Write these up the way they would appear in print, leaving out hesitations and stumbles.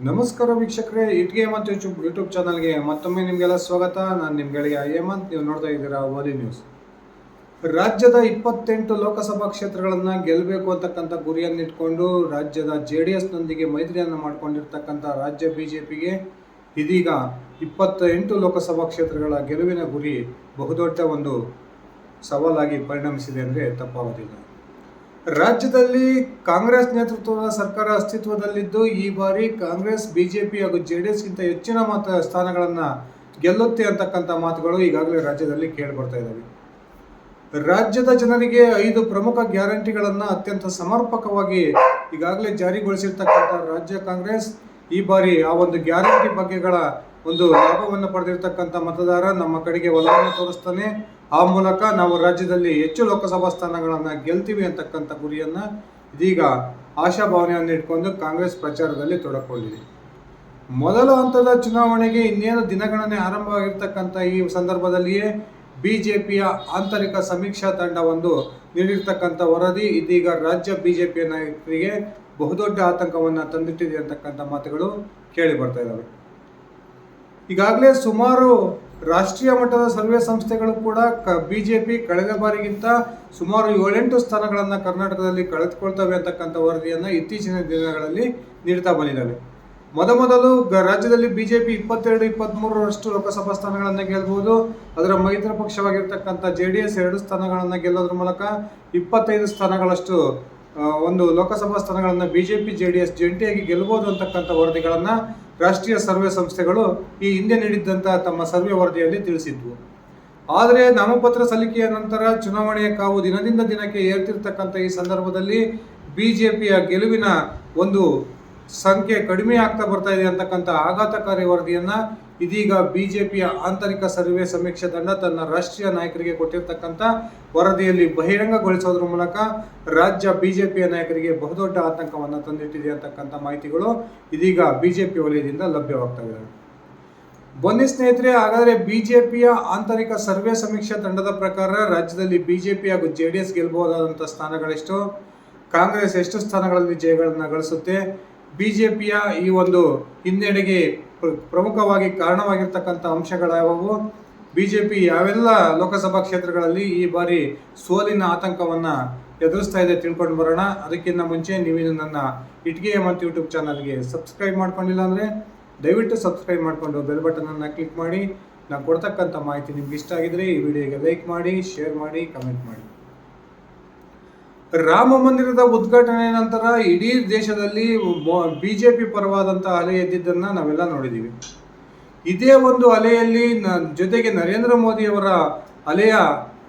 ನಮಸ್ಕಾರ ವೀಕ್ಷಕರೇ, ಇಟ್ಗೆ ಮತ್ತು ಯೂಟ್ಯೂಬ್ ಚಾನಲ್ಗೆ ಮತ್ತೊಮ್ಮೆ ನಿಮಗೆಲ್ಲ ಸ್ವಾಗತ. ನಾನು ನಿಮ್ಮ ಗೆಳೆಯ ಹೇಮಂತ್. ನೀವು ನೋಡ್ತಾ ಇದ್ದೀರಾ ಓಲಿ ನ್ಯೂಸ್. ರಾಜ್ಯದ 28 ಲೋಕಸಭಾ ಕ್ಷೇತ್ರಗಳನ್ನು ಗೆಲ್ಲಬೇಕು ಅಂತಕ್ಕಂಥ ಗುರಿಯನ್ನಿಟ್ಕೊಂಡು ರಾಜ್ಯದ JDSನೊಂದಿಗೆ ಮೈತ್ರಿಯನ್ನು ಮಾಡಿಕೊಂಡಿರ್ತಕ್ಕಂಥ ರಾಜ್ಯ BJPಗೆ ಇದೀಗ 28 ಲೋಕಸಭಾ ಕ್ಷೇತ್ರಗಳ ಗೆಲುವಿನ ಗುರಿ ಬಹುದೊಡ್ಡ ಒಂದು ಸವಾಲಾಗಿ ಪರಿಣಮಿಸಿದೆ ಅಂದರೆ ತಪ್ಪಾಗೋದಿಲ್ಲ. ರಾಜ್ಯದಲ್ಲಿ ಕಾಂಗ್ರೆಸ್ ನೇತೃತ್ವದ ಸರ್ಕಾರ ಅಸ್ತಿತ್ವದಲ್ಲಿದ್ದು ಈ ಬಾರಿ ಕಾಂಗ್ರೆಸ್ BJP ಹಾಗೂ JDSಗಿಂತ ಹೆಚ್ಚಿನ ಸ್ಥಾನಗಳನ್ನು ಗೆಲ್ಲುತ್ತೆ ಅಂತಕ್ಕಂಥ ಮಾತುಗಳು ಈಗಾಗಲೇ ರಾಜ್ಯದಲ್ಲಿ ಕೇಳಿಬರ್ತಾ ಇದ್ದಾವೆ. ರಾಜ್ಯದ ಜನರಿಗೆ 5 ಪ್ರಮುಖ ಗ್ಯಾರಂಟಿಗಳನ್ನು ಅತ್ಯಂತ ಸಮರ್ಪಕವಾಗಿ ಈಗಾಗಲೇ ಜಾರಿಗೊಳಿಸಿರ್ತಕ್ಕಂಥ ರಾಜ್ಯ ಕಾಂಗ್ರೆಸ್ ಈ ಬಾರಿ ಆ ಒಂದು ಗ್ಯಾರಂಟಿ ಬಗ್ಗೆಗಳ ಒಂದು ಲಾಭವನ್ನು ಪಡೆದಿರ್ತಕ್ಕಂಥ ಮತದಾರ ನಮ್ಮ ಕಡೆಗೆ ಒಲವನ್ನು ತೋರಿಸ್ತಾನೆ. ಆ ಮೂಲಕ ನಾವು ರಾಜ್ಯದಲ್ಲಿ ಹೆಚ್ಚು ಲೋಕಸಭಾ ಸ್ಥಾನಗಳನ್ನು ಗೆಲ್ತೀವಿ ಅಂತಕ್ಕಂಥ ಗುರಿಯನ್ನು ಇದೀಗ ಆಶಾಭಾವನೆಯನ್ನು ಇಟ್ಕೊಂಡು ಕಾಂಗ್ರೆಸ್ ಪ್ರಚಾರದಲ್ಲಿ ತೊಡಕೊಂಡಿದೆ. ಮೊದಲ ಹಂತದ ಚುನಾವಣೆಗೆ ಇನ್ನೇನು ದಿನಗಣನೆ ಆರಂಭವಾಗಿರ್ತಕ್ಕಂಥ ಈ ಸಂದರ್ಭದಲ್ಲಿಯೇ BJPಯ ಆಂತರಿಕ ಸಮೀಕ್ಷಾ ತಂಡ ಒಂದು ನೀಡಿರ್ತಕ್ಕಂಥ ವರದಿ ಇದೀಗ ರಾಜ್ಯ BJP ನಾಯಕರಿಗೆ ಬಹುದೊಡ್ಡ ಆತಂಕವನ್ನು ತಂದಿಟ್ಟಿದೆ ಅಂತಕ್ಕಂಥ ಮಾತುಗಳು ಕೇಳಿ ಬರ್ತಾ ಇದ್ದಾವೆ. ಈಗಾಗಲೇ ಸುಮಾರು ರಾಷ್ಟ್ರೀಯ ಮಟ್ಟದ ಸರ್ವೆ ಸಂಸ್ಥೆಗಳು ಕೂಡ BJP ಕಳೆದ ಬಾರಿಗಿಂತ ಸುಮಾರು 7-8 ಸ್ಥಾನಗಳನ್ನು ಕರ್ನಾಟಕದಲ್ಲಿ ಕಳೆದುಕೊಳ್ತವೆ ಅಂತಕ್ಕಂಥ ವರದಿಯನ್ನು ಇತ್ತೀಚಿನ ದಿನಗಳಲ್ಲಿ ನೀಡ್ತಾ ಬಂದಿದ್ದಾವೆ. ಮೊದಲು ರಾಜ್ಯದಲ್ಲಿ BJP 22-23ರಷ್ಟು ಲೋಕಸಭಾ ಸ್ಥಾನಗಳನ್ನು ಗೆಲ್ಲಬಹುದು. ಅದರ ಮೈತ್ರಿ ಪಕ್ಷವಾಗಿರ್ತಕ್ಕಂಥ JDS 2 ಸ್ಥಾನಗಳನ್ನು ಗೆಲ್ಲೋದ್ರ ಮೂಲಕ 25 ಸ್ಥಾನಗಳಷ್ಟು ಒಂದು ಲೋಕಸಭಾ ಸ್ಥಾನಗಳನ್ನು BJP JDS ಜಂಟಿಯಾಗಿ ಗೆಲ್ಲಬಹುದು ಅಂತಕ್ಕಂಥ ವರದಿಗಳನ್ನು ರಾಷ್ಟ್ರೀಯ ಸರ್ವೆ ಸಂಸ್ಥೆಗಳು ಈ ಹಿಂದೆ ನೀಡಿದ್ದಂಥ ತಮ್ಮ ಸರ್ವೆ ವರದಿಯಲ್ಲಿ ತಿಳಿಸಿದ್ವು. ಆದರೆ ನಾಮಪತ್ರ ಸಲ್ಲಿಕೆಯ ನಂತರ ಚುನಾವಣೆಯ ಕಾವು ದಿನದಿಂದ ದಿನಕ್ಕೆ ಏರ್ತಿರ್ತಕ್ಕಂಥ ಈ ಸಂದರ್ಭದಲ್ಲಿ BJPಯ ಗೆಲುವಿನ ಒಂದು ಸಂಖ್ಯೆ ಕಡಿಮೆ ಆಗ್ತಾ ಬರ್ತಾ ಇದೆ ಅಂತಕ್ಕಂಥ ಆಘಾತಕಾರಿ ವರದಿಯನ್ನು ಇದೀಗ BJPಯ ಆಂತರಿಕ ಸರ್ವೆ ಸಮೀಕ್ಷೆ ತಂಡ ತನ್ನ ರಾಷ್ಟ್ರೀಯ ನಾಯಕರಿಗೆ ಕೊಟ್ಟಿರ್ತಕ್ಕಂಥ ವರದಿಯಲ್ಲಿ ಬಹಿರಂಗಗೊಳಿಸೋದ್ರ ಮೂಲಕ ರಾಜ್ಯ BJPಯ ನಾಯಕರಿಗೆ ಬಹುದೊಡ್ಡ ಆತಂಕವನ್ನು ತಂದಿಟ್ಟಿದೆ ಅಂತಕ್ಕಂಥ ಮಾಹಿತಿಗಳು ಇದೀಗ BJP ವಲಯದಿಂದ ಲಭ್ಯವಾಗ್ತವೆ. ಬನ್ನಿ ಸ್ನೇಹಿತರೆ, ಹಾಗಾದರೆ BJPಯ ಆಂತರಿಕ ಸರ್ವೆ ಸಮೀಕ್ಷಾ ತಂಡದ ಪ್ರಕಾರ ರಾಜ್ಯದಲ್ಲಿ BJP ಹಾಗೂ JDS ಗೆಲ್ಲಬಹುದಾದಂಥ ಸ್ಥಾನಗಳೆಷ್ಟು, ಕಾಂಗ್ರೆಸ್ ಎಷ್ಟು ಸ್ಥಾನಗಳಲ್ಲಿ ಜಯಗಳನ್ನು ಗಳಿಸುತ್ತೆ, BJPಯ ಈ ಒಂದು ಹಿನ್ನಡೆಗೆ ಪ್ರಮುಖವಾಗಿ ಕಾರಣವಾಗಿರ್ತಕ್ಕಂಥ ಅಂಶಗಳಾವುವು, BJP ಯಾವೆಲ್ಲ ಲೋಕಸಭಾ ಕ್ಷೇತ್ರಗಳಲ್ಲಿ ಈ ಬಾರಿ ಸೋಲಿನ ಆತಂಕವನ್ನು ಎದುರಿಸ್ತಾ ಇದೆ ತಿಳ್ಕೊಂಡು ಬರೋಣ. ಅದಕ್ಕಿಂತ ಮುಂಚೆ ನೀವೇನು ನನ್ನ ಇಟ್ಗೆ ಮತ್ತು ಯೂಟ್ಯೂಬ್ ಚಾನಲ್ಗೆ ಸಬ್ಸ್ಕ್ರೈಬ್ ಮಾಡ್ಕೊಂಡಿಲ್ಲ ಅಂದರೆ ದಯವಿಟ್ಟು ಸಬ್ಸ್ಕ್ರೈಬ್ ಮಾಡಿಕೊಂಡು ಬೆಲ್ ಬಟನನ್ನು ಕ್ಲಿಕ್ ಮಾಡಿ. ನಾನು ಕೊಡ್ತಕ್ಕಂಥ ಮಾಹಿತಿ ನಿಮ್ಗೆ ಇಷ್ಟ ಆಗಿದ್ರೆ ಈ ವಿಡಿಯೋಗೆ ಲೈಕ್ ಮಾಡಿ, ಶೇರ್ ಮಾಡಿ, ಕಮೆಂಟ್ ಮಾಡಿ. ರಾಮ ಮಂದಿರದ ಉದ್ಘಾಟನೆ ನಂತರ ಇಡೀ ದೇಶದಲ್ಲಿ BJP ಪರವಾದಂಥ ಅಲೆ ಎದ್ದಿದ್ದನ್ನು ನಾವೆಲ್ಲ ನೋಡಿದ್ದೀವಿ. ಇದೇ ಒಂದು ಅಲೆಯಲ್ಲಿ ಜೊತೆಗೆ ನರೇಂದ್ರ ಮೋದಿಯವರ ಅಲೆಯ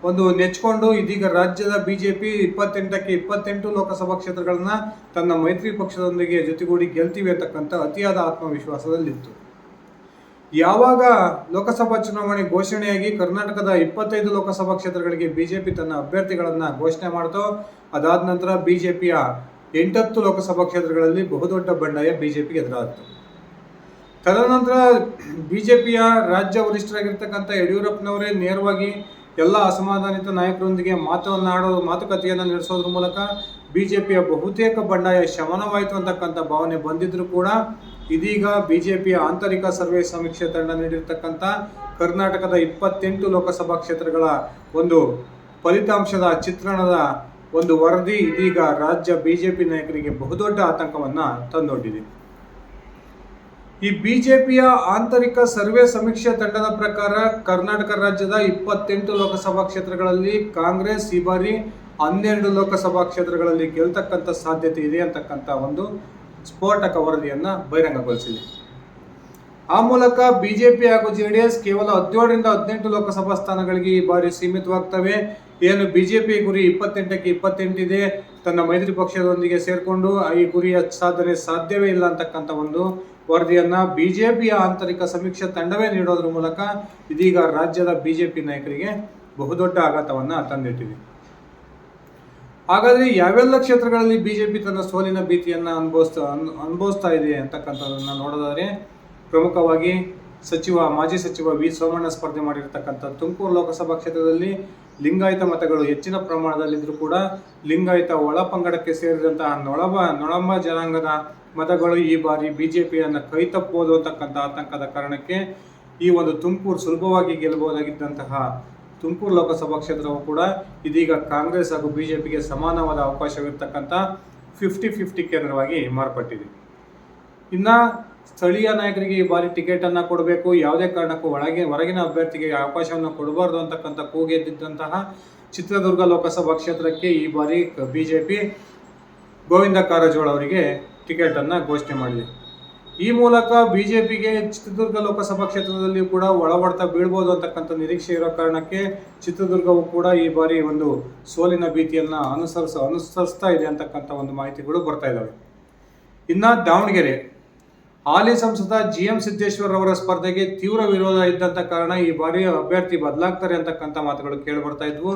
ಒಂದು ನೆಚ್ಕೊಂಡು ಇದೀಗ ರಾಜ್ಯದ BJP 28ಕ್ಕೆ 28 ಲೋಕಸಭಾ ಕ್ಷೇತ್ರಗಳನ್ನು ತನ್ನ ಮೈತ್ರಿ ಪಕ್ಷದೊಂದಿಗೆ ಜೊತೆಗೂಡಿ ಗೆಲ್ತೀವಿ ಅಂತಕ್ಕಂಥ ಅತಿಯಾದ ಆತ್ಮವಿಶ್ವಾಸದಲ್ಲಿತ್ತು. ಯಾವಾಗ ಲೋಕಸಭಾ ಚುನಾವಣೆ ಘೋಷಣೆಯಾಗಿ ಕರ್ನಾಟಕದ 25 ಲೋಕಸಭಾ ಕ್ಷೇತ್ರಗಳಿಗೆ BJP ತನ್ನ ಅಭ್ಯರ್ಥಿಗಳನ್ನು ಘೋಷಣೆ ಮಾಡ್ತೋ, ಅದಾದ ನಂತರ BJPಯ 8 ಲೋಕಸಭಾ ಕ್ಷೇತ್ರಗಳಲ್ಲಿ ಬಹುದೊಡ್ಡ ಬಂಡಾಯ BJPಗೆ ಎದುರಾಯಿತು. ತದನಂತರ BJPಯ ರಾಜ್ಯ ವರಿಷ್ಠರಾಗಿರ್ತಕ್ಕಂಥ ಯಡಿಯೂರಪ್ಪನವರೇ ನೇರವಾಗಿ ಎಲ್ಲ ಅಸಮಾಧಾನಿತ ನಾಯಕರೊಂದಿಗೆ ಮಾತುಕತೆಯನ್ನು ನಡೆಸೋದ್ರ ಮೂಲಕ BJPಯ ಬಹುತೇಕ ಬಂಡಾಯ ಶಮನವಾಯಿತು ಅಂತಕ್ಕಂಥ ಭಾವನೆ ಬಂದಿದ್ರೂ ಕೂಡ ಇದೀಗ BJPಯ ಆಂತರಿಕ ಸರ್ವೆ ಸಮೀಕ್ಷೆ ತಂಡ ನೀಡಿರ್ತಕ್ಕಂಥ ಕರ್ನಾಟಕದ 28 ಲೋಕಸಭಾ ಕ್ಷೇತ್ರಗಳ ಒಂದು ಫಲಿತಾಂಶದ ಚಿತ್ರಣದ ಒಂದು ವರದಿ ಇದೀಗ ರಾಜ್ಯ BJP ನಾಯಕರಿಗೆ ಬಹುದೊಡ್ಡ ಆತಂಕವನ್ನು ತಂದೊಡ್ಡಿದೆ. ಈ BJPಯ ಆಂತರಿಕ ಸರ್ವೆ ಸಮೀಕ್ಷೆ ತಂಡದ ಪ್ರಕಾರ ಕರ್ನಾಟಕ ರಾಜ್ಯದ 28 ಲೋಕಸಭಾ ಕ್ಷೇತ್ರಗಳಲ್ಲಿ ಕಾಂಗ್ರೆಸ್ ಈ ಬಾರಿ 12 ಲೋಕಸಭಾ ಕ್ಷೇತ್ರಗಳಲ್ಲಿ ಗೆಲ್ತಕ್ಕಂಥ ಸಾಧ್ಯತೆ ಇದೆ ಅಂತಕ್ಕಂಥ ಒಂದು ಸ್ಫೋಟಕ ವರದಿಯನ್ನು ಬಹಿರಂಗಗೊಳಿಸಿದೆ. ಆ ಮೂಲಕ BJP ಹಾಗೂ JDS ಕೇವಲ 17ರಿಂದ 18 ಲೋಕಸಭಾ ಸ್ಥಾನಗಳಿಗೆ ಈ ಬಾರಿ ಸೀಮಿತವಾಗ್ತವೆ. ಏನು BJP ಗುರಿ 28ಕ್ಕೆ 28 ಇದೆ, ತನ್ನ ಮೈತ್ರಿ ಪಕ್ಷದೊಂದಿಗೆ ಸೇರಿಕೊಂಡು ಈ ಗುರಿಯ ಸಾಧನೆ ಸಾಧ್ಯವೇ ಇಲ್ಲ ಅಂತಕ್ಕಂಥ ಒಂದು ವರದಿಯನ್ನು BJPಯ ಆಂತರಿಕ ಸಮೀಕ್ಷೆ ತಂಡವೇ ನೀಡೋದ್ರ ಮೂಲಕ ಇದೀಗ ರಾಜ್ಯದ BJP ನಾಯಕರಿಗೆ ಬಹುದೊಡ್ಡ ಆಘಾತವನ್ನು ತಂದಿಟ್ಟಿದೆ. ಹಾಗಾದರೆ ಯಾವೆಲ್ಲ ಕ್ಷೇತ್ರಗಳಲ್ಲಿ BJP ತನ್ನ ಸೋಲಿನ ಭೀತಿಯನ್ನು ಅನುಭವಿಸ್ತಾ ಇದೆ ಅಂತಕ್ಕಂಥದ್ದನ್ನು ನೋಡೋದಾದರೆ ಪ್ರಮುಖವಾಗಿ ಮಾಜಿ ಸಚಿವ ವಿ ಸೋಮಣ್ಣ ಸ್ಪರ್ಧೆ ಮಾಡಿರ್ತಕ್ಕಂಥ ತುಮಕೂರು ಲೋಕಸಭಾ ಕ್ಷೇತ್ರದಲ್ಲಿ ಲಿಂಗಾಯತ ಮತಗಳು ಹೆಚ್ಚಿನ ಪ್ರಮಾಣದಲ್ಲಿದ್ದರೂ ಕೂಡ ಲಿಂಗಾಯತ ಒಳ ಪಂಗಡಕ್ಕೆ ಸೇರಿದಂತಹ ನೊಳಂಬ ಜನಾಂಗದ ಮತಗಳು ಈ ಬಾರಿ ಬಿಜೆಪಿಯನ್ನು ಕೈ ತಪ್ಪಬಹುದು ಅಂತಕ್ಕಂಥ ಆತಂಕದ ಕಾರಣಕ್ಕೆ ಈ ಒಂದು ತುಮಕೂರು ಸುಲಭವಾಗಿ ಗೆಲ್ಲಬಹುದಾಗಿದ್ದಂತಹ ತುಮಕೂರು ಲೋಕಸಭಾ ಕ್ಷೇತ್ರವು ಕೂಡ ಇದೀಗ ಕಾಂಗ್ರೆಸ್ ಹಾಗೂ ಬಿಜೆಪಿಗೆ ಸಮಾನವಾದ ಅವಕಾಶವಿರ್ತಕ್ಕಂಥ 50-50 ಕೇಂದ್ರವಾಗಿ ಮಾರ್ಪಟ್ಟಿದೆ. ಇನ್ನು ಸ್ಥಳೀಯ ನಾಯಕರಿಗೆ ಈ ಬಾರಿ ಟಿಕೆಟನ್ನು ಕೊಡಬೇಕು, ಯಾವುದೇ ಕಾರಣಕ್ಕೂ ಹೊರಗಿನ ಅಭ್ಯರ್ಥಿಗೆ ಅವಕಾಶವನ್ನು ಕೊಡಬಾರ್ದು ಅಂತಕ್ಕಂಥ ಕೂಗೆದ್ದಿದ್ದಂತಹ ಚಿತ್ರದುರ್ಗ ಲೋಕಸಭಾ ಕ್ಷೇತ್ರಕ್ಕೆ ಈ ಬಾರಿ ಬಿಜೆಪಿ ಗೋವಿಂದ ಕಾರಜೋಳ ಅವರಿಗೆ ಟಿಕೆಟನ್ನು ಘೋಷಣೆ ಮಾಡಿದೆ. ಈ ಮೂಲಕ ಬಿಜೆಪಿಗೆ ಚಿತ್ರದುರ್ಗ ಲೋಕಸಭಾ ಕ್ಷೇತ್ರದಲ್ಲಿ ಕೂಡ ಒಳಬಡ್ತಾ ಬೀಳ್ಬೋದು ಅಂತಕ್ಕಂಥ ನಿರೀಕ್ಷೆ ಇರೋ ಕಾರಣಕ್ಕೆ ಚಿತ್ರದುರ್ಗವು ಕೂಡ ಈ ಬಾರಿ ಒಂದು ಸೋಲಿನ ಭೀತಿಯನ್ನು ಅನುಸರಿಸ್ತಾ ಇದೆ ಅಂತಕ್ಕಂಥ ಒಂದು ಮಾಹಿತಿಗಳು ಬರ್ತಾ ಇದ್ದಾವೆ. ಇನ್ನು ದಾವಣಗೆರೆ ಹಾಲಿ ಸಂಸದ GM ಸಿದ್ದೇಶ್ವರ್ ಅವರ ಸ್ಪರ್ಧೆಗೆ ತೀವ್ರ ವಿರೋಧ ಇದ್ದಂಥ ಕಾರಣ ಈ ಬಾರಿ ಅಭ್ಯರ್ಥಿ ಬದಲಾಗ್ತಾರೆ ಅಂತಕ್ಕಂಥ ಮಾತುಗಳು ಕೇಳಿ ಬರ್ತಾ ಇದ್ವು.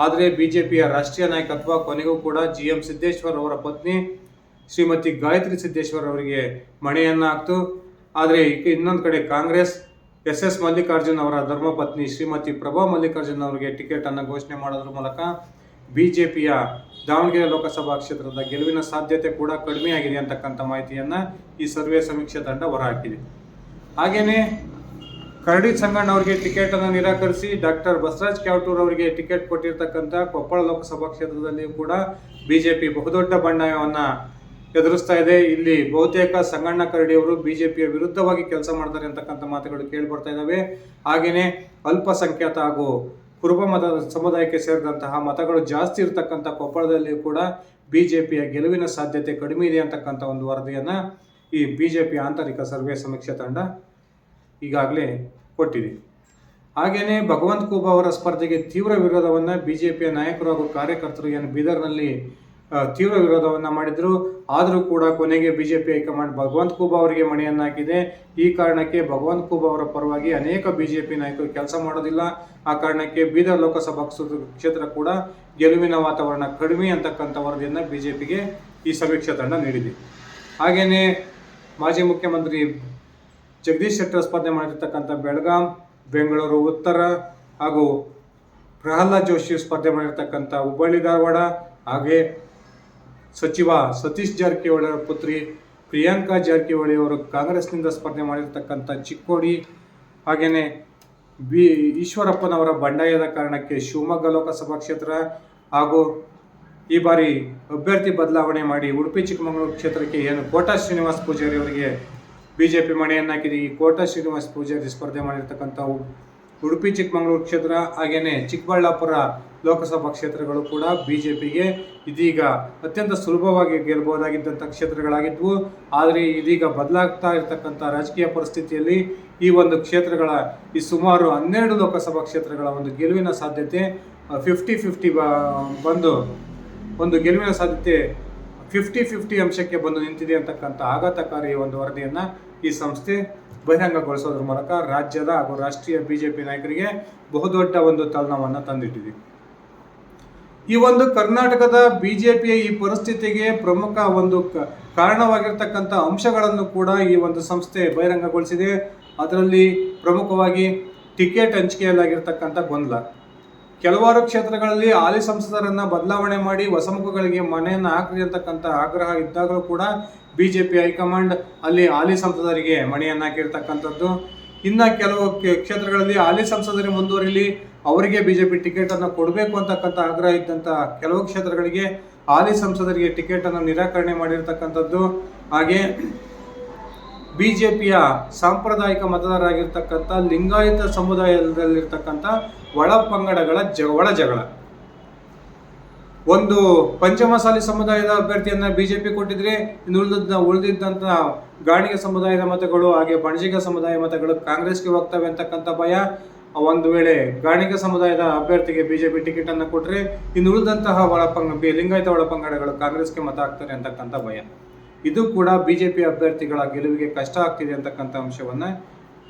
ಆದರೆ ಬಿಜೆಪಿಯ ರಾಷ್ಟ್ರೀಯ ನಾಯಕತ್ವ ಕೊನೆಗೂ ಕೂಡ GM ಸಿದ್ದೇಶ್ವರ್ ಅವರ ಪತ್ನಿ ಶ್ರೀಮತಿ ಗಾಯತ್ರಿ ಸಿದ್ದೇಶ್ವರ್ ಅವರಿಗೆ ಮಣೆಯನ್ನು ಹಾಕ್ತು. ಆದರೆ ಇನ್ನೊಂದು ಕಡೆ ಕಾಂಗ್ರೆಸ್ SS ಮಲ್ಲಿಕಾರ್ಜುನ್ ಅವರ ಧರ್ಮಪತ್ನಿ ಶ್ರೀಮತಿ ಪ್ರಭಾ ಮಲ್ಲಿಕಾರ್ಜುನ್ ಅವರಿಗೆ ಟಿಕೆಟನ್ನು ಘೋಷಣೆ ಮಾಡೋದ್ರ ಮೂಲಕ ಬಿಜೆಪಿಯ ದಾವಣಗೆರೆ ಲೋಕಸಭಾ ಕ್ಷೇತ್ರದ ಗೆಲುವಿನ ಸಾಧ್ಯತೆ ಕೂಡ ಕಡಿಮೆಯಾಗಿದೆ ಅಂತಕ್ಕಂಥ ಮಾಹಿತಿಯನ್ನು ಈ ಸರ್ವೆ ಸಮೀಕ್ಷೆ ತಂಡ ಹೊರಹಾಕಿದೆ. ಹಾಗೆಯೇ ಕರಡಿ ಸಂಗಣ್ಣ ಅವರಿಗೆ ಟಿಕೆಟನ್ನು ನಿರಾಕರಿಸಿ ಡಾಕ್ಟರ್ ಬಸವರಾಜ್ ಕ್ಯಾವಟೂರ್ ಅವರಿಗೆ ಟಿಕೆಟ್ ಕೊಟ್ಟಿರ್ತಕ್ಕಂಥ ಕೊಪ್ಪಳ ಲೋಕಸಭಾ ಕ್ಷೇತ್ರದಲ್ಲಿಯೂ ಕೂಡ ಬಿಜೆಪಿ ಬಹುದೊಡ್ಡ ಬಂಡಾಯವನ್ನು ಎದುರಿಸ್ತಾ ಇದೆ. ಇಲ್ಲಿ ಬಹುತೇಕ ಸಂಗಣ್ಣ ಕರಡಿ ಅವರು ಬಿಜೆಪಿಯ ವಿರುದ್ಧವಾಗಿ ಕೆಲಸ ಮಾಡ್ತಾರೆ ಅಂತಕ್ಕಂಥ ಮಾತುಗಳು ಕೇಳಿ ಬರ್ತಾ ಇದ್ದಾವೆ. ಹಾಗೆಯೇ ಅಲ್ಪಸಂಖ್ಯಾತ ಹಾಗೂ ಕುರುಬ ಮತ ಸಮುದಾಯಕ್ಕೆ ಸೇರಿದಂತಹ ಮತಗಳು ಜಾಸ್ತಿ ಇರತಕ್ಕಂಥ ಕೊಪ್ಪಳದಲ್ಲಿ ಕೂಡ ಬಿಜೆಪಿಯ ಗೆಲುವಿನ ಸಾಧ್ಯತೆ ಕಡಿಮೆ ಇದೆ ಅಂತಕ್ಕಂಥ ಒಂದು ವರದಿಯನ್ನು ಈ ಬಿಜೆಪಿ ಆಂತರಿಕ ಸರ್ವೆ ಸಮೀಕ್ಷೆ ತಂಡ ಈಗಾಗಲೇ ಕೊಟ್ಟಿದೆ. ಹಾಗೆಯೇ ಭಗವಂತ ಖೂಬಾ ಅವರ ಸ್ಪರ್ಧೆಗೆ ತೀವ್ರ ವಿರೋಧವನ್ನು ಬಿಜೆಪಿಯ ನಾಯಕರು ಹಾಗೂ ಕಾರ್ಯಕರ್ತರು ಏನು ಬೀದರ್ನಲ್ಲಿ ತೀವ್ರ ವಿರೋಧವನ್ನು ಮಾಡಿದ್ರು. ಆದರೂ ಕೂಡ ಕೊನೆಗೆ ಬಿಜೆಪಿ ಹೈಕಮಾಂಡ್ ಭಗವಂತ ಖೂಬಾ ಅವರಿಗೆ ಮಣೆಯನ್ನು ಹಾಕಿದೆ. ಈ ಕಾರಣಕ್ಕೆ ಭಗವಂತ ಖೂಬಾ ಅವರ ಪರವಾಗಿ ಅನೇಕ ಬಿಜೆಪಿ ನಾಯಕರು ಕೆಲಸ ಮಾಡೋದಿಲ್ಲ. ಆ ಕಾರಣಕ್ಕೆ ಬೀದರ್ ಲೋಕಸಭಾ ಕ್ಷೇತ್ರ ಕೂಡ ಗೆಲುವಿನ ವಾತಾವರಣ ಕಡಿಮೆ ಅಂತಕ್ಕಂಥ ವರದಿಯನ್ನು ಬಿಜೆಪಿಗೆ ಈ ಸಮೀಕ್ಷಾ ತಂಡ ನೀಡಿದೆ. ಹಾಗೆಯೇ ಮಾಜಿ ಮುಖ್ಯಮಂತ್ರಿ ಜಗದೀಶ್ ಶೆಟ್ಟರ್ ಸ್ಪರ್ಧೆ ಮಾಡಿರ್ತಕ್ಕಂಥ ಬೆಳಗಾಂ, ಬೆಂಗಳೂರು ಉತ್ತರ ಹಾಗೂ ಪ್ರಹ್ಲಾದ್ ಜೋಶಿ ಸ್ಪರ್ಧೆ ಮಾಡಿರ್ತಕ್ಕಂಥ ಹುಬ್ಬಳ್ಳಿ ಧಾರವಾಡ, ಹಾಗೆ ಸಚಿವ ಸತೀಶ್ ಜಾರಕಿಹೊಳಿ ಅವರ ಪುತ್ರಿ ಪ್ರಿಯಾಂಕಾ ಜಾರಕಿಹೊಳಿ ಅವರು ಕಾಂಗ್ರೆಸ್ನಿಂದ ಸ್ಪರ್ಧೆ ಮಾಡಿರ್ತಕ್ಕಂಥ ಚಿಕ್ಕೋಡಿ, ಹಾಗೆಯೇ ಈಶ್ವರಪ್ಪನವರ ಬಂಡಾಯದ ಕಾರಣಕ್ಕೆ ಶಿವಮೊಗ್ಗ ಲೋಕಸಭಾ ಕ್ಷೇತ್ರ ಹಾಗೂ ಈ ಬಾರಿ ಅಭ್ಯರ್ಥಿ ಬದಲಾವಣೆ ಮಾಡಿ ಉಡುಪಿ ಚಿಕ್ಕಮಗಳೂರು ಕ್ಷೇತ್ರಕ್ಕೆ ಏನು ಕೋಟಾ ಶ್ರೀನಿವಾಸ್ ಪೂಜಾರಿ ಅವರಿಗೆ ಬಿಜೆಪಿ ಮಣೆಯನ್ನು ಹಾಕಿದೆ. ಈ ಕೋಟಾ ಶ್ರೀನಿವಾಸ್ ಪೂಜಾರಿ ಸ್ಪರ್ಧೆ ಮಾಡಿರ್ತಕ್ಕಂಥ ಉಡುಪಿ ಚಿಕ್ಕಮಗಳೂರು ಕ್ಷೇತ್ರ ಹಾಗೆಯೇ ಚಿಕ್ಕಬಳ್ಳಾಪುರ ಲೋಕಸಭಾ ಕ್ಷೇತ್ರಗಳು ಕೂಡ ಬಿಜೆಪಿಗೆ ಇದೀಗ ಅತ್ಯಂತ ಸುಲಭವಾಗಿ ಗೆಲ್ಲಬಹುದಾಗಿದ್ದಂಥ ಕ್ಷೇತ್ರಗಳಾಗಿದ್ವು. ಆದರೆ ಇದೀಗ ಬದಲಾಗ್ತಾ ಇರತಕ್ಕಂಥ ರಾಜಕೀಯ ಪರಿಸ್ಥಿತಿಯಲ್ಲಿ ಈ ಒಂದು ಕ್ಷೇತ್ರಗಳ ಈ ಸುಮಾರು 12 ಲೋಕಸಭಾ ಕ್ಷೇತ್ರಗಳ ಒಂದು ಗೆಲುವಿನ ಸಾಧ್ಯತೆ 50-50 ಬಂದು ಒಂದು ಗೆಲುವಿನ ಸಾಧ್ಯತೆ 50-50 ಅಂಶಕ್ಕೆ ಬಂದು ನಿಂತಿದೆ ಅಂತಕ್ಕಂಥ ಆಘಾತಕಾರಿ ಒಂದು ವರದಿಯನ್ನು ಈ ಸಂಸ್ಥೆ ಬಹಿರಂಗಗೊಳಿಸೋದ್ರ ಮೂಲಕ ರಾಜ್ಯದ ಹಾಗೂ ರಾಷ್ಟ್ರೀಯ ಬಿಜೆಪಿ ನಾಯಕರಿಗೆ ಬಹುದೊಡ್ಡ ಒಂದು ತಲೆನೋವನ್ನು ತಂದಿಟ್ಟಿದೆ. ಈ ಒಂದು ಕರ್ನಾಟಕದ ಬಿಜೆಪಿಯ ಈ ಪರಿಸ್ಥಿತಿಗೆ ಪ್ರಮುಖ ಒಂದು ಕಾರಣವಾಗಿರ್ತಕ್ಕಂಥ ಅಂಶಗಳನ್ನು ಕೂಡ ಈ ಒಂದು ಸಂಸ್ಥೆ ಬಹಿರಂಗಗೊಳಿಸಿದೆ. ಅದರಲ್ಲಿ ಪ್ರಮುಖವಾಗಿ ಟಿಕೆಟ್ ಹಂಚಿಕೆಯಲ್ಲಾಗಿರ್ತಕ್ಕಂಥ ಗೊಂದಲ, ಕೆಲವಾರು ಕ್ಷೇತ್ರಗಳಲ್ಲಿ ಹಾಲಿ ಸಂಸದರನ್ನು ಬದಲಾವಣೆ ಮಾಡಿ ಹೊಸಮುಖಗಳಿಗೆ ಮನೆಯನ್ನು ಹಾಕಲಿ ಅಂತಕ್ಕಂಥ ಆಗ್ರಹ ಇದ್ದಾಗಲೂ ಕೂಡ ಬಿಜೆಪಿ ಹೈಕಮಾಂಡ್ ಅಲ್ಲಿ ಹಾಲಿ ಸಂಸದರಿಗೆ ಮಣೆಯನ್ನು ಹಾಕಿರ್ತಕ್ಕಂಥದ್ದು. ಇನ್ನು ಕೆಲವು ಕ್ಷೇತ್ರಗಳಲ್ಲಿ ಹಾಲಿ ಸಂಸದರಿಗೆ ಮುಂದುವರಿಲಿ, ಅವರಿಗೆ ಬಿಜೆಪಿ ಟಿಕೆಟನ್ನು ಕೊಡಬೇಕು ಅಂತಕ್ಕಂಥ ಆಗ್ರಹ ಇದ್ದಂಥ ಕೆಲವು ಕ್ಷೇತ್ರಗಳಿಗೆ ಹಾಲಿ ಸಂಸದರಿಗೆ ಟಿಕೆಟನ್ನು ನಿರಾಕರಣೆ ಮಾಡಿರ್ತಕ್ಕಂಥದ್ದು. ಹಾಗೆ ಬಿಜೆಪಿಯ ಸಾಂಪ್ರದಾಯಿಕ ಮತದಾರರಾಗಿರ್ತಕ್ಕಂಥ ಲಿಂಗಾಯತ ಸಮುದಾಯದಲ್ಲಿರ್ತಕ್ಕಂಥ ಒಳ ಪಂಗಡಗಳ ಒಳ ಜಗಳ. ಒಂದು ಪಂಚಮಸಾಲಿ ಸಮುದಾಯದ ಅಭ್ಯರ್ಥಿಯನ್ನು ಬಿಜೆಪಿ ಕೊಟ್ಟಿದ್ರೆ ಉಳಿದಿದ್ದಂಥ ಗಾಣಿಗ ಸಮುದಾಯದ ಮತಗಳು ಹಾಗೆ ಬಣಜಿಗ ಸಮುದಾಯ ಮತಗಳು ಕಾಂಗ್ರೆಸ್ಗೆ ಹೋಗ್ತವೆ ಅಂತಕ್ಕಂಥ ಭಯ. ಒಂದು ವೇಳೆ ಗಾಣಿಗ ಸಮುದಾಯದ ಅಭ್ಯರ್ಥಿಗೆ ಬಿಜೆಪಿ ಟಿಕೆಟನ್ನು ಕೊಟ್ಟರೆ ಇನ್ನು ಉಳಿದಂತಹ ಲಿಂಗಾಯತ ಒಳಪಂಗಡಗಳು ಕಾಂಗ್ರೆಸ್ಗೆ ಮತ ಹಾಕ್ತಾರೆ ಅಂತಕ್ಕಂಥ ಭಯ. ಇದು ಕೂಡ ಬಿಜೆಪಿ ಅಭ್ಯರ್ಥಿಗಳ ಗೆಲುವಿಗೆ ಕಷ್ಟ ಆಗ್ತಿದೆ ಅಂತಕ್ಕಂಥ ಅಂಶವನ್ನು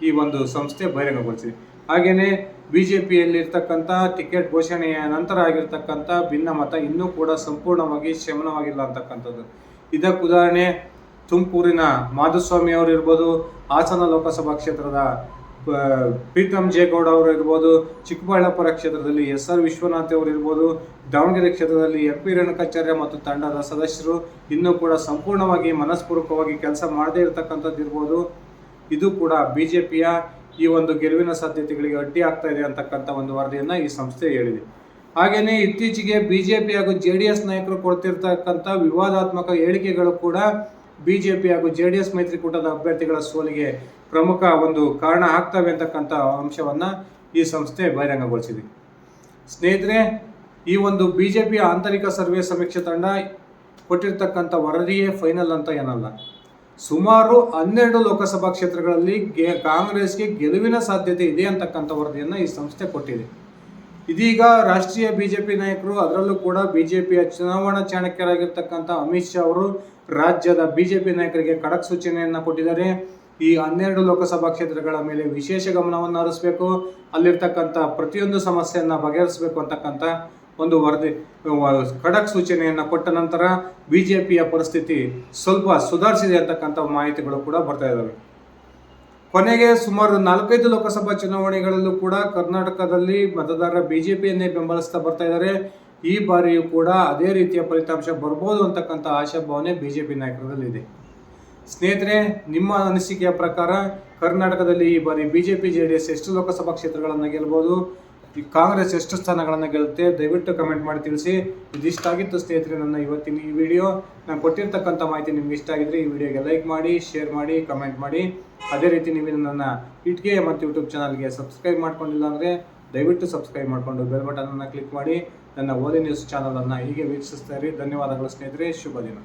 ಈ ಒಂದು ಸಂಸ್ಥೆ ಬಹಿರಂಗಗೊಳಿಸಿದೆ. ಹಾಗೆಯೇ ಬಿಜೆಪಿಯಲ್ಲಿರ್ತಕ್ಕಂಥ ಟಿಕೆಟ್ ಘೋಷಣೆಯ ನಂತರ ಆಗಿರ್ತಕ್ಕಂಥ ಭಿನ್ನಮತ ಇನ್ನೂ ಕೂಡ ಸಂಪೂರ್ಣವಾಗಿ ಶಮನವಾಗಿಲ್ಲ ಅಂತಕ್ಕಂಥದ್ದು. ಇದಕ್ಕೆ ಉದಾಹರಣೆ ತುಮಕೂರಿನ ಮಾಧುಸ್ವಾಮಿ ಅವರು ಇರ್ಬೋದು, ಹಾಸನ ಲೋಕಸಭಾ ಕ್ಷೇತ್ರದ ಪ್ರೀತಮ್ ಜೇಗೌಡ ಅವರು ಇರ್ಬೋದು, ಚಿಕ್ಕಬಳ್ಳಾಪುರ ಕ್ಷೇತ್ರದಲ್ಲಿ SR ವಿಶ್ವನಾಥ್ ಅವರು ಇರ್ಬೋದು, ದಾವಣಗೆರೆ ಕ್ಷೇತ್ರದಲ್ಲಿ MP ರೇಣುಕಾಚಾರ್ಯ ಮತ್ತು ತಂಡದ ಸದಸ್ಯರು ಇನ್ನೂ ಕೂಡ ಸಂಪೂರ್ಣವಾಗಿ ಮನಸ್ಪೂರ್ವಕವಾಗಿ ಕೆಲಸ ಮಾಡದೇ ಇರತಕ್ಕಂಥದ್ದು ಇರ್ಬೋದು. ಇದು ಕೂಡ BJPಯ ಈ ಒಂದು ಗೆಲುವಿನ ಸಾಧ್ಯತೆಗಳಿಗೆ ಅಡ್ಡಿ ಆಗ್ತಾ ಇದೆ ಅಂತಕ್ಕಂಥ ಒಂದು ವರದಿಯನ್ನು ಈ ಸಂಸ್ಥೆ ಹೇಳಿದೆ. ಹಾಗೆಯೇ ಇತ್ತೀಚೆಗೆ BJP ಹಾಗೂ JDS ನಾಯಕರು ಕೊಡ್ತಿರ್ತಕ್ಕಂಥ ವಿವಾದಾತ್ಮಕ ಹೇಳಿಕೆಗಳು ಕೂಡ BJP ಹಾಗೂ JDS ಮೈತ್ರಿಕೂಟದ ಅಭ್ಯರ್ಥಿಗಳ ಸೋಲಿಗೆ ಪ್ರಮುಖ ಒಂದು ಕಾರಣ ಆಗ್ತವೆ ಅಂತಕ್ಕಂಥ ಅಂಶವನ್ನು ಈ ಸಂಸ್ಥೆ ಬಹಿರಂಗಗೊಳಿಸಿದೆ. ಸ್ನೇಹಿತರೆ, ಈ ಒಂದು BJPಯ ಆಂತರಿಕ ಸರ್ವೆ ಸಮೀಕ್ಷೆ ತಂಡ ಕೊಟ್ಟಿರ್ತಕ್ಕಂಥ ವರದಿಯೇ ಫೈನಲ್ ಅಂತ ಏನಲ್ಲ. ಸುಮಾರು 12 ಲೋಕಸಭಾ ಕ್ಷೇತ್ರಗಳಲ್ಲಿ ಕಾಂಗ್ರೆಸ್ಗೆ ಗೆಲುವಿನ ಸಾಧ್ಯತೆ ಇದೆ ಅಂತಕ್ಕಂಥ ವರದಿಯನ್ನು ಈ ಸಂಸ್ಥೆ ಕೊಟ್ಟಿದೆ. ಇದೀಗ ರಾಷ್ಟ್ರೀಯ BJP ನಾಯಕರು, ಅದರಲ್ಲೂ ಕೂಡ BJPಯ ಚುನಾವಣಾ ಚಾಣಕ್ಯರಾಗಿರ್ತಕ್ಕಂಥ ಅಮಿತ್ ಶಾ ಅವರು ರಾಜ್ಯದ BJP ನಾಯಕರಿಗೆ ಖಡಕ್ ಸೂಚನೆಯನ್ನು ಕೊಟ್ಟಿದ್ದಾರೆ. ಈ 12 ಲೋಕಸಭಾ ಕ್ಷೇತ್ರಗಳ ಮೇಲೆ ವಿಶೇಷ ಗಮನವನ್ನು ಹರಿಸಬೇಕು, ಅಲ್ಲಿರ್ತಕ್ಕಂಥ ಪ್ರತಿಯೊಂದು ಸಮಸ್ಯೆಯನ್ನು ಬಗೆಹರಿಸಬೇಕು ಅಂತಕ್ಕಂಥ ಒಂದು ವರದಿ ಖಡಕ್ ಸೂಚನೆಯನ್ನು ಕೊಟ್ಟ ನಂತರ BJPಯ ಪರಿಸ್ಥಿತಿ ಸ್ವಲ್ಪ ಸುಧಾರಿಸಿದೆ ಅಂತಕ್ಕಂಥ ಮಾಹಿತಿಗಳು ಕೂಡ ಬರ್ತಾ ಇದ್ದಾವೆ. ಕೊನೆಗೆ ಸುಮಾರು 4-5 ಲೋಕಸಭಾ ಚುನಾವಣೆಗಳಲ್ಲೂ ಕೂಡ ಕರ್ನಾಟಕದಲ್ಲಿ ಮತದಾರರ BJPಯನ್ನೇ ಬೆಂಬಲಿಸ್ತಾ ಬರ್ತಾ ಇದ್ದಾರೆ. ಈ ಬಾರಿಯೂ ಕೂಡ ಅದೇ ರೀತಿಯ ಫಲಿತಾಂಶ ಬರ್ಬೋದು ಅಂತಕ್ಕಂಥ ಆಶಾಭಾವನೆ BJP ನಾಯಕರಲ್ಲಿದೆ. ಸ್ನೇಹಿತರೆ, ನಿಮ್ಮ ಅನಿಸಿಕೆಯ ಪ್ರಕಾರ ಕರ್ನಾಟಕದಲ್ಲಿ ಈ ಬಾರಿ BJP JDS ಎಷ್ಟು ಲೋಕಸಭಾ ಕ್ಷೇತ್ರಗಳನ್ನು ಗೆಲ್ಬೋದು, ಕಾಂಗ್ರೆಸ್ ಎಷ್ಟು ಸ್ಥಾನಗಳನ್ನು ಗೆಲ್ಲುತ್ತೆ, ದಯವಿಟ್ಟು ಕಮೆಂಟ್ ಮಾಡಿ ತಿಳಿಸಿ. ಇದಿಷ್ಟಾಗಿತ್ತು ಸ್ನೇಹಿತರೆ ನನ್ನ ಇವತ್ತಿನ ಈ ವಿಡಿಯೋ. ನಾನು ಕೊಟ್ಟಿರ್ತಕ್ಕಂಥ ಮಾಹಿತಿ ನಿಮ್ಗೆ ಇಷ್ಟ ಆಗಿದ್ರೆ ಈ ವಿಡಿಯೋಗೆ ಲೈಕ್ ಮಾಡಿ, ಶೇರ್ ಮಾಡಿ, ಕಮೆಂಟ್ ಮಾಡಿ. ಅದೇ ರೀತಿ ನೀವು ನನ್ನ ಇಟ್ಗೆ ಮತ್ತು ಯೂಟ್ಯೂಬ್ ಚಾನಲ್ಗೆ ಸಬ್ಸ್ಕ್ರೈಬ್ ಮಾಡ್ಕೊಂಡಿಲ್ಲ ಅಂದರೆ ದಯವಿಟ್ಟು ಸಬ್ಸ್ಕ್ರೈಬ್ ಮಾಡಿಕೊಂಡು ಬೆಲ್ ಬಟನನ್ನು ಕ್ಲಿಕ್ ಮಾಡಿ ನನ್ನ ಓದಿ ನ್ಯೂಸ್ ಚಾನಲನ್ನು ಹೀಗೆ ವೀಕ್ಷಿಸ್ತಾ ಇರಿ. ಧನ್ಯವಾದಗಳು ಸ್ನೇಹಿತರೆ, ಶುಭ ದಿನ.